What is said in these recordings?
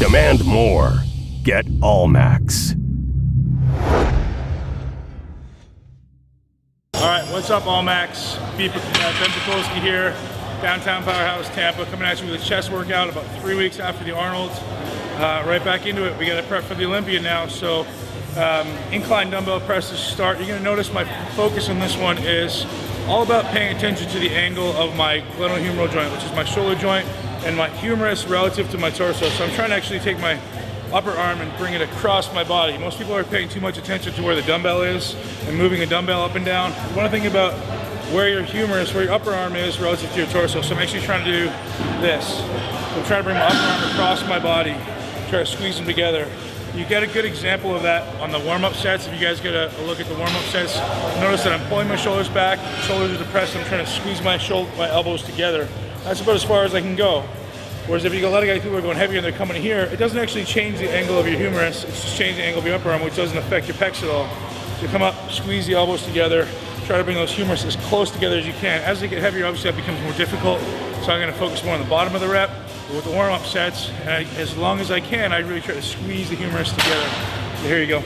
Demand more. Get Allmax. All right, what's up, Allmax? Ben Pakulski here, downtown Powerhouse, Tampa, coming at you with a chest workout about 3 weeks after the Arnold. Right back into it. We got to prep for the Olympia now, so incline dumbbell presses start. You're going to notice my focus on this one is all about paying attention to the angle of my glenohumeral joint, which is my shoulder joint, and my humerus relative to my torso. So I'm trying to actually take my upper arm and bring it across my body. Most people are paying too much attention to where the dumbbell is and moving the dumbbell up and down. You want to think about where your humerus, where your upper arm is relative to your torso. So I'm actually trying to do this. So I'm trying to bring my upper arm across my body, try to squeeze them together. You get a good example of that on the warm-up sets. If you guys get a look at the warm-up sets, notice that I'm pulling my shoulders back, shoulders are depressed, I'm trying to squeeze my elbows together. That's about as far as I can go. Whereas if you got a lot of guys who are going heavier and they're coming here, it doesn't actually change the angle of your humerus, it's just changing the angle of your upper arm, which doesn't affect your pecs at all. So you come up, squeeze the elbows together, try to bring those humerus as close together as you can. As they get heavier, obviously that becomes more difficult, so I'm going to focus more on the bottom of the rep. But with the warm-up sets, and as long as I can, I really try to squeeze the humerus together. So here you go.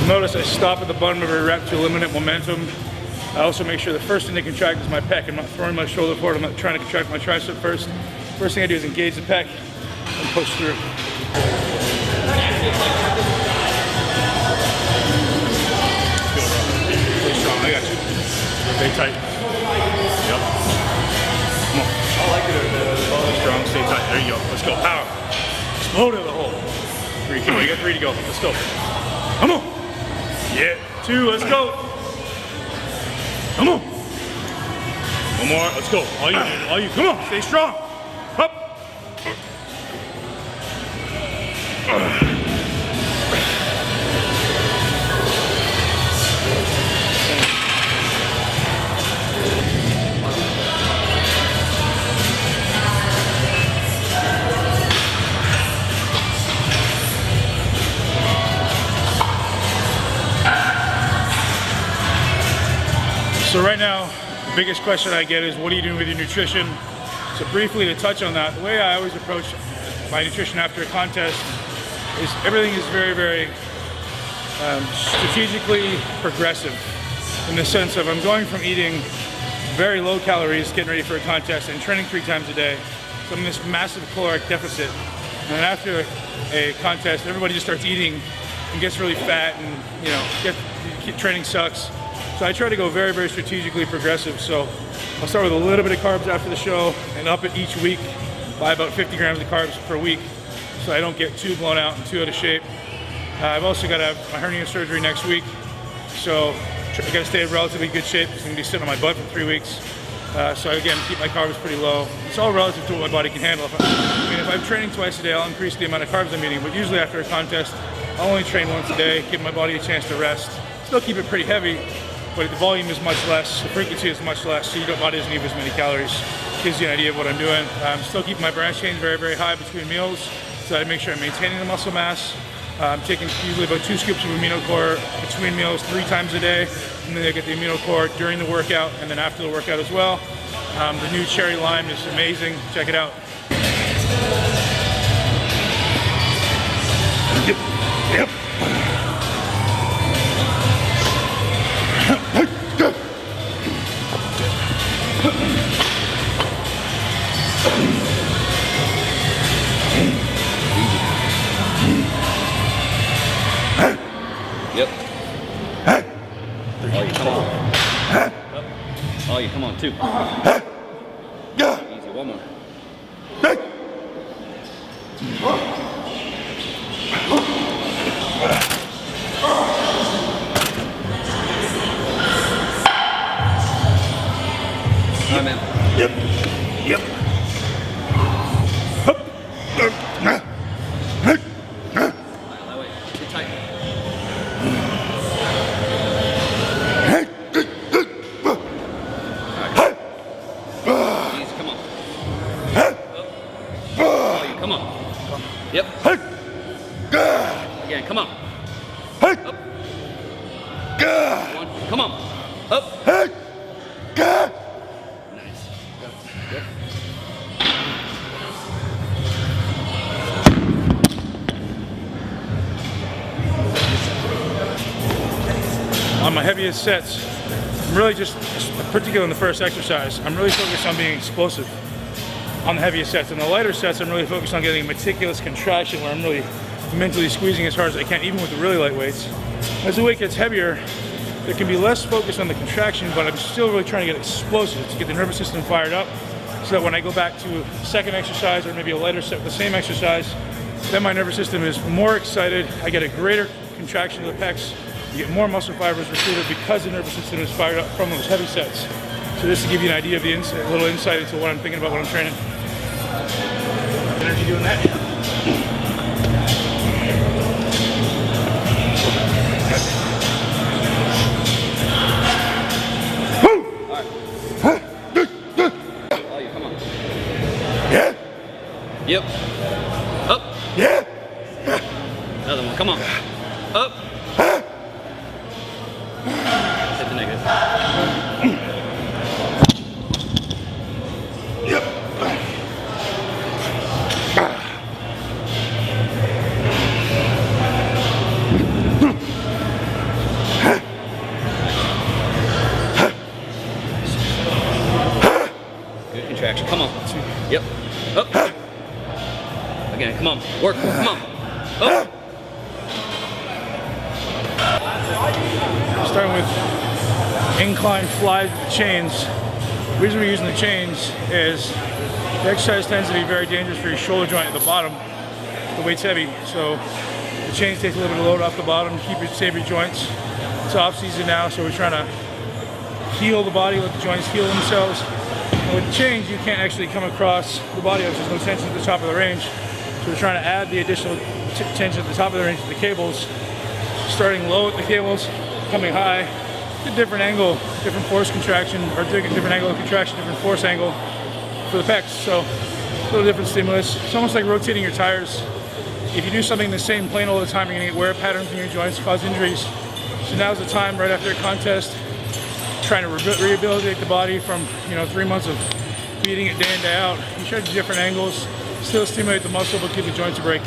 Notice I stop at the bottom of every rep to eliminate momentum. I also make sure the first thing to contract is my pec. I'm not throwing my shoulder forward, I'm not trying to contract my tricep first. First thing I do is engage the pec and push through. Stay strong, I got you. Stay tight. Yep. Come on. I like it. Stay strong, stay tight. There you go. Let's go. Power. Explode to the hole. 3, come on. You got 3 to go. Let's go. Come on. Yeah, 2, let's go. Come on. One more, let's go. All you, come on, stay strong. Up. So right now, the biggest question I get is, what are you doing with your nutrition? So briefly to touch on that, the way I always approach my nutrition after a contest is everything is very, very strategically progressive, in the sense of I'm going from eating very low calories, getting ready for a contest, and training 3 times a day. So I'm in this massive caloric deficit. And then after a contest, everybody just starts eating and gets really fat, and training sucks. So I try to go very, very strategically progressive. So I'll start with a little bit of carbs after the show and up it each week by about 50 grams of carbs per week, so I don't get too blown out and too out of shape. I've also got to have my hernia surgery next week, so I got to stay in relatively good shape because I'm going to be sitting on my butt for 3 weeks. So again, keep my carbs pretty low. It's all relative to what my body can handle. If I'm training twice a day, I'll increase the amount of carbs I'm eating, but usually after a contest, I'll only train once a day, give my body a chance to rest. Still keep it pretty heavy, but the volume is much less, the frequency is much less, so your body doesn't need as many calories. Gives you an idea of what I'm doing. I'm still keeping my branch chains very, very high between meals, so I make sure I'm maintaining the muscle mass. I'm taking usually about 2 scoops of amino core between meals 3 times a day, and then I get the amino core during the workout and then after the workout as well. The new cherry lime is amazing. Check it out. Yep. Yep. Oh, you come on. Oh, you come on, 2. Easy, 1 more. All right, man. Yep. Yep. Hup. That way. Get tight. Easy, come on. Oh, you come on. Yep. Again, come on. Up. One. Come on. Up. Nice. Good. On my heaviest sets, I'm really just, particularly in the first exercise, I'm really focused on being explosive on the heaviest sets. In the lighter sets, I'm really focused on getting a meticulous contraction where I'm really mentally squeezing as hard as I can, even with the really light weights. As the weight gets heavier, there can be less focus on the contraction, but I'm still really trying to get explosive to get the nervous system fired up so that when I go back to a second exercise or maybe a lighter set with the same exercise, then my nervous system is more excited. I get a greater contraction of the pecs. You get more muscle fibers recruited because the nervous system is fired up from those heavy sets. So this to give you an idea of the a little insight into what I'm thinking about when I'm training. Energy doing that? Oh, you come on. Yeah. Yep. Up. Yeah. Another one. Come on. Up. Hit the negative. Yep. Good contraction. Come on. Yep. Up. Again. Come on. Work. Come on. Up. Starting with incline flies with the chains. The reason we're using the chains is the exercise tends to be very dangerous for your shoulder joint at the bottom. The weight's heavy, so the chains take a little bit of load off the bottom, save your joints. It's off season now, so we're trying to heal the body, let the joints heal themselves. And with the chains, you can't actually come across the body. There's no tension at the top of the range. So we're trying to add the additional tension at the top of the range to the cables, starting low at the cables, coming high, a different angle, different force contraction, or different angle of contraction, different force angle for the pecs. So a little different stimulus. It's almost like rotating your tires. If you do something in the same plane all the time, you're gonna get wear patterns in your joints, cause injuries. So now's the time, right after a contest, trying to rehabilitate the body from 3 months of beating it day in, day out. You try different angles, still stimulate the muscle, but give the joints a break.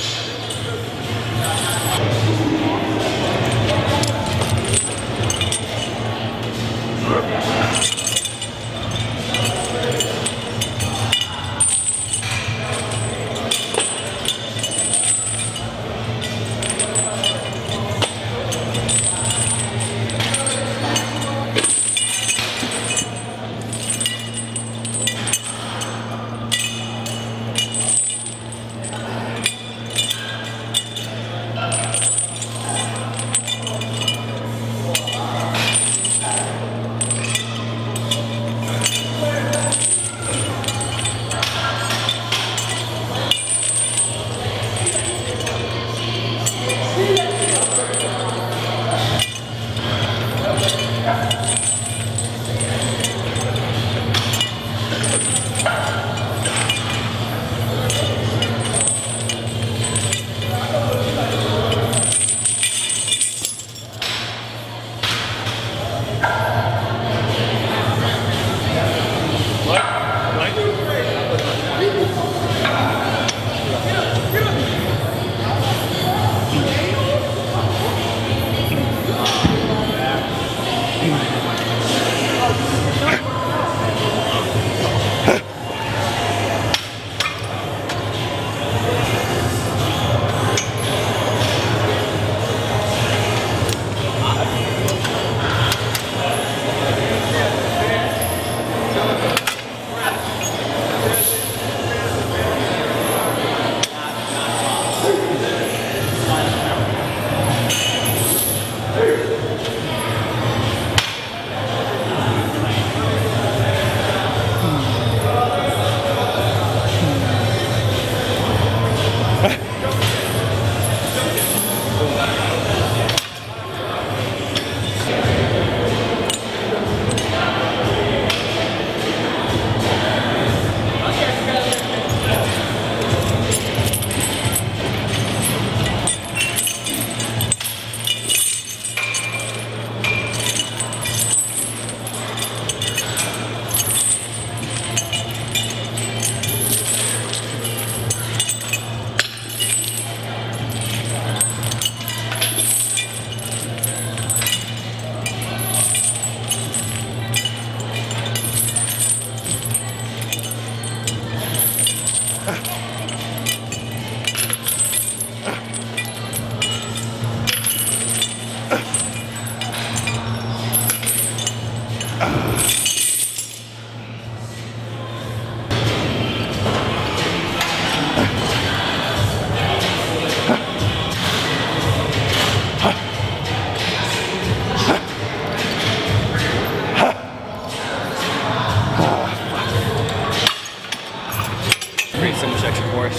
So much extra force.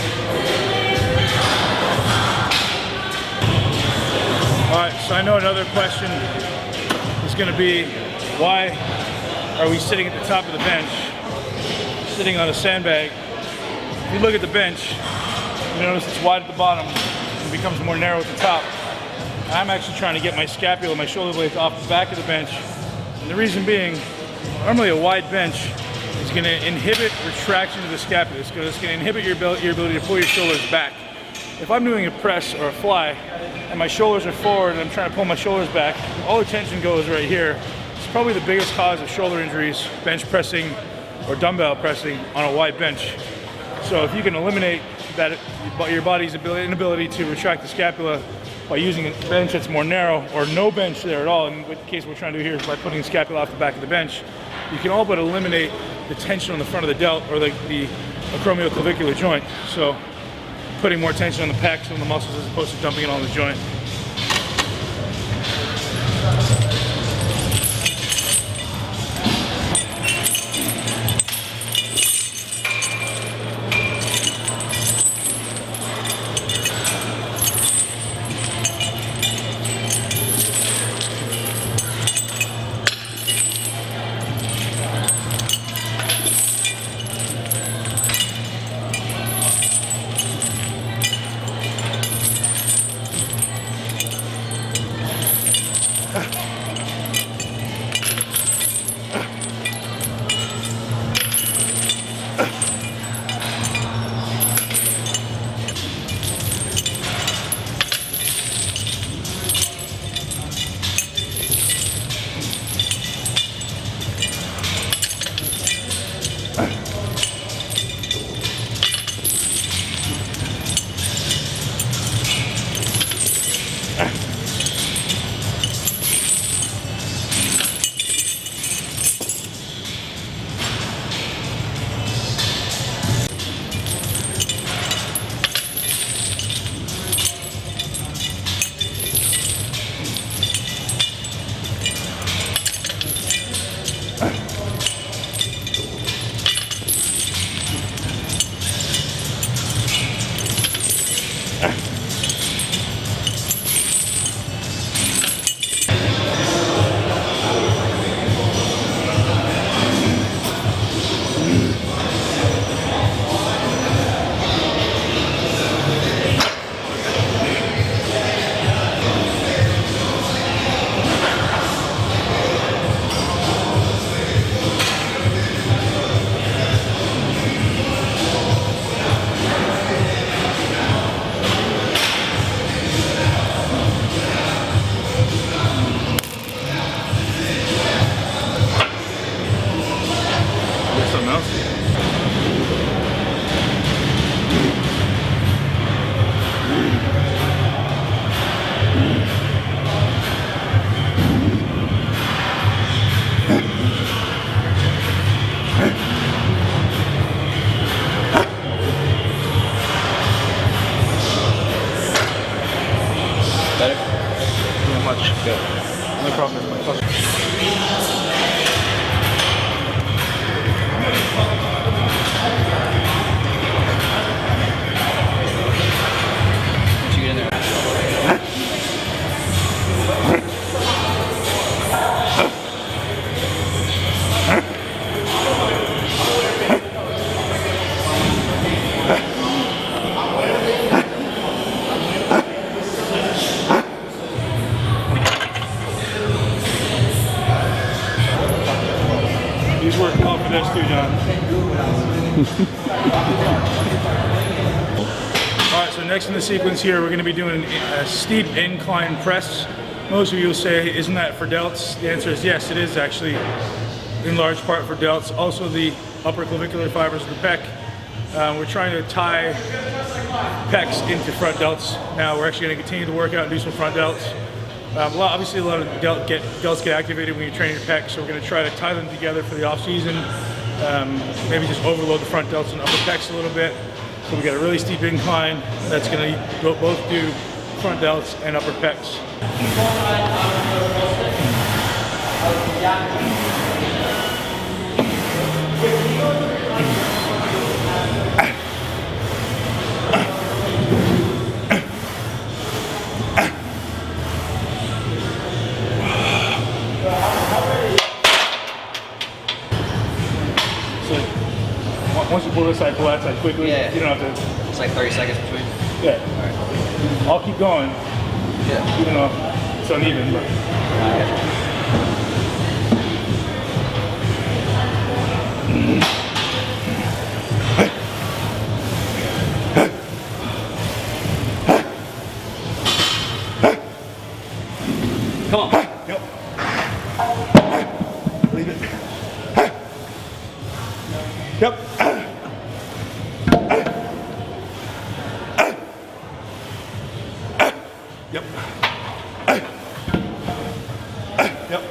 Alright, so I know another question is going to be, why are we sitting at the top of the bench, sitting on a sandbag? If you look at the bench, you notice it's wide at the bottom and becomes more narrow at the top. I'm actually trying to get my scapula, my shoulder blades off the back of the bench. And the reason being, normally a wide bench is going to inhibit retraction of the scapula. It's going to inhibit your ability to pull your shoulders back. If I'm doing a press or a fly and my shoulders are forward and I'm trying to pull my shoulders back, all the tension goes right here. It's probably the biggest cause of shoulder injuries, bench pressing or dumbbell pressing on a wide bench. So if you can eliminate that, your body's inability to retract the scapula by using a bench that's more narrow, or no bench there at all, in the case we're trying to do here is by putting the scapula off the back of the bench, you can all but eliminate the tension on the front of the delt or the acromioclavicular joint. So putting more tension on the pecs and the muscles as opposed to dumping it on the joint. Better? Yeah, much. Good. No problem. My cluster. Once you get in there. He's working hard for this too, John. Alright, so next in the sequence here, we're going to be doing a steep incline press. Most of you will say, isn't that for delts? The answer is yes, it is actually in large part for delts. Also the upper clavicular fibers of the pec. We're trying to tie pecs into front delts. Now we're actually going to continue to work out and do some front delts. Well, obviously a lot of delts get activated when you train your pecs, so we're going to try to tie them together for the off season. Maybe just overload the front delts and upper pecs a little bit. So we got a really steep incline that's going to both do front delts and upper pecs. Once you pull this side, pull that side quickly. Yeah. You don't have to. It's like 30 seconds between. Yeah. All right. I'll keep going. Yeah. Even though it's uneven, but. Come on. Yep. Leave it. Yep. Yep. Yep.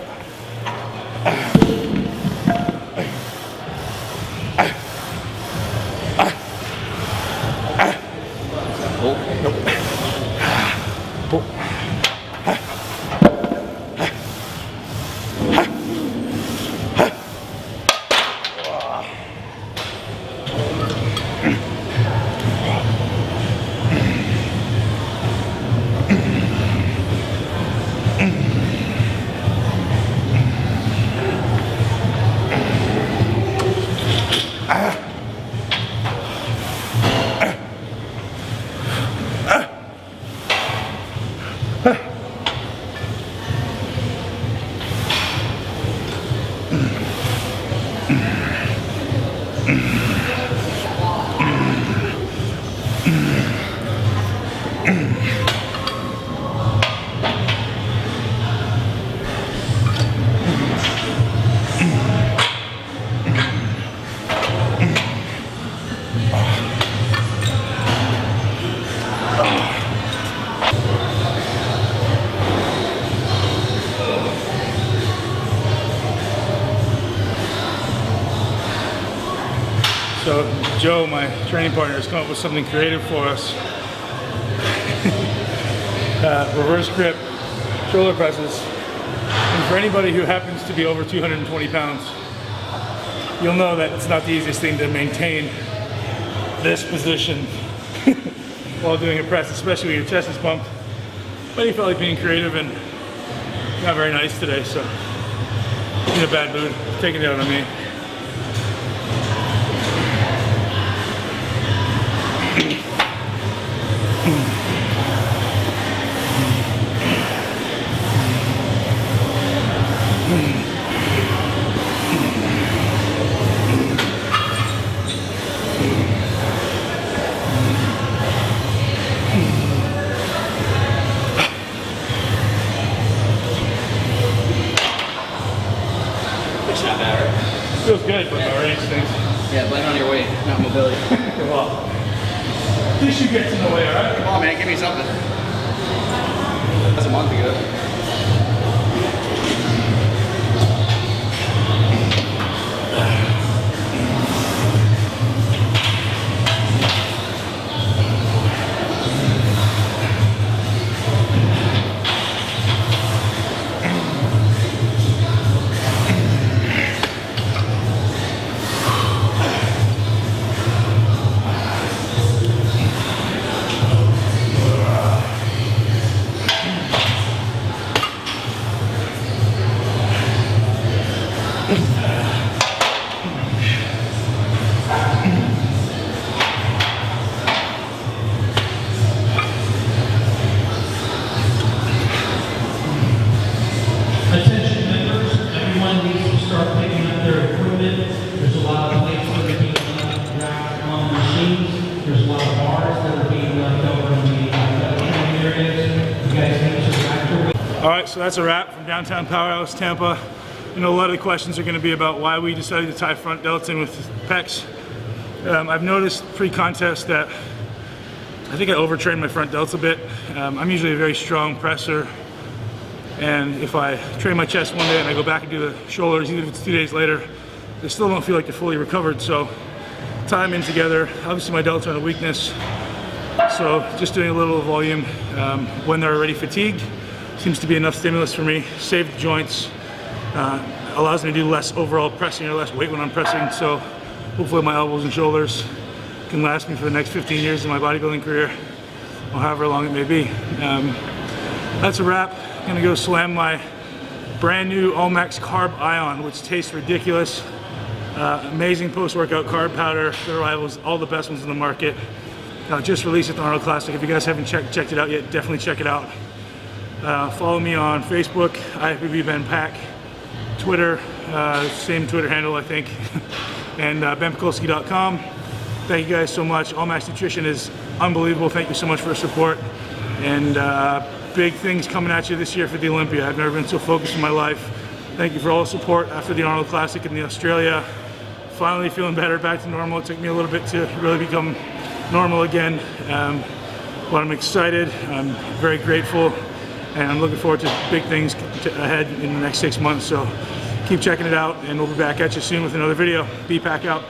So Joe, my training partner, has come up with something creative for us. Reverse grip shoulder presses. And for anybody who happens to be over 220 pounds, you'll know that it's not the easiest thing to maintain this position while doing a press, especially when your chest is pumped. But he felt like being creative and not very nice today, so in a bad mood, taking it out on me. Feels good, but my range stinks. Yeah, blame it on your weight, not mobility. Well, tissue gets in the way, alright? Come on, man, give me something. That's a month ago. Alright, so that's a wrap from downtown Powerhouse, Tampa. You know, a lot of the questions are going to be about why we decided to tie front delts in with pecs. I've noticed pre-contest that I think I overtrained my front delts a bit. I'm usually a very strong presser, And if I train my chest one day and I go back and do the shoulders, even if it's 2 days later, they still don't feel like they're fully recovered. So tie them in together. Obviously my delts are a weakness, so just doing a little volume when they're already fatigued seems to be enough stimulus for me. Save the joints, allows me to do less overall pressing or less weight when I'm pressing. So hopefully my elbows and shoulders can last me for the next 15 years of my bodybuilding career, or however long it may be. That's a wrap. I'm gonna go slam my brand new Allmax Carb Ion, which tastes ridiculous. Amazing post-workout carb powder. Their rivals, all the best ones in the market. Just released at the Arnold Classic. If you guys haven't checked it out yet, definitely check it out. Follow me on Facebook, IFBBBenPack, Twitter, same Twitter handle I think, and benpakulski.com. Thank you guys so much. Allmax Nutrition is unbelievable. Thank you so much for your support. And big things coming at you this year for the Olympia. I've never been so focused in my life. Thank you for all the support after the Arnold Classic and the Australia. Finally feeling better, back to normal. It took me a little bit to really become normal again. But I'm excited, I'm very grateful, and I'm looking forward to big things ahead in the next 6 months. So keep checking it out, and we'll be back at you soon with another video. BPAC out.